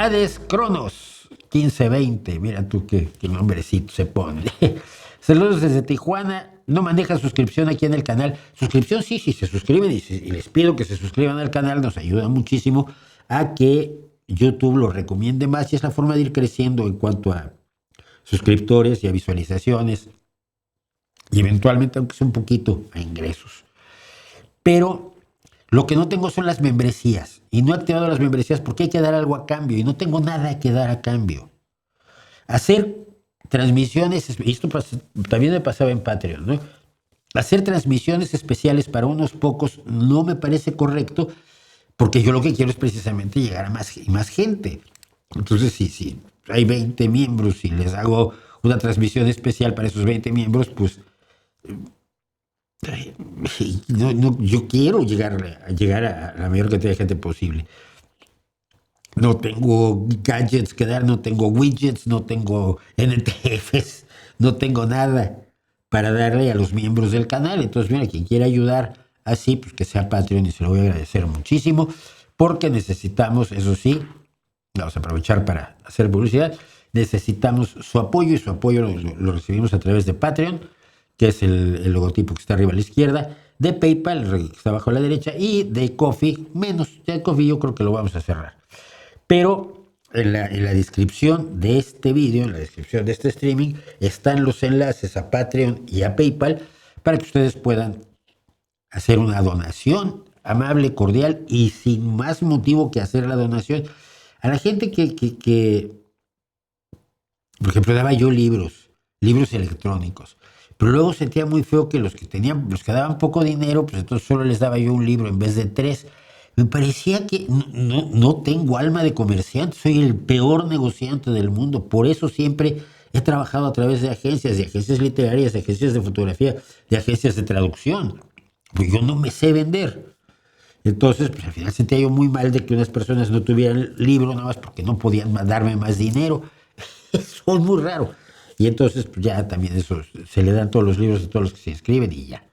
Hades Cronos 1520. Mira tú qué nombrecito se pone. Saludos desde Tijuana. No maneja suscripción aquí en el canal. Suscripción sí, se suscriben y les pido que se suscriban al canal. Nos ayuda muchísimo a que YouTube lo recomiende más y es la forma de ir creciendo en cuanto a suscriptores y a visualizaciones y eventualmente, aunque sea un poquito, a ingresos. Pero lo que no tengo son las membresías y no he activado las membresías porque hay que dar algo a cambio y no tengo nada que dar a cambio. Hacer transmisiones, y esto también me pasaba en Patreon, ¿no? Hacer transmisiones especiales para unos pocos no me parece correcto porque yo lo que quiero es precisamente llegar a más y más gente. Entonces, si hay 20 miembros y les hago una transmisión especial para esos 20 miembros, pues yo quiero llegar a la mayor cantidad de gente posible. No tengo gadgets que dar, no tengo widgets, no tengo NTFs, no tengo nada para darle a los miembros del canal. Entonces, mira, quien quiera ayudar así, pues que sea Patreon y se lo voy a agradecer muchísimo, porque necesitamos, eso sí, vamos a aprovechar para hacer publicidad, necesitamos su apoyo y su apoyo lo recibimos a través de Patreon, que es el logotipo que está arriba a la izquierda, de PayPal, que está abajo a la derecha, y de Ko-fi, menos, ya de Ko-fi yo creo que lo vamos a cerrar. Pero en la descripción de este vídeo, en la descripción de este streaming, están los enlaces a Patreon y a PayPal para que ustedes puedan hacer una donación amable, cordial y sin más motivo que hacer la donación. A la gente que por ejemplo, daba yo libros electrónicos, pero luego sentía muy feo que los que daban poco dinero, pues entonces solo les daba yo un libro en vez de 3. Me parecía que no tengo alma de comerciante, soy el peor negociante del mundo. Por eso siempre he trabajado a través de agencias literarias, de agencias de fotografía, de agencias de traducción. Pues yo no me sé vender. Entonces, pues al final sentía yo muy mal de que unas personas no tuvieran el libro nada más porque no podían darme más dinero. Eso es muy raro. Y entonces, pues ya también eso, se le dan todos los libros a todos los que se inscriben y ya.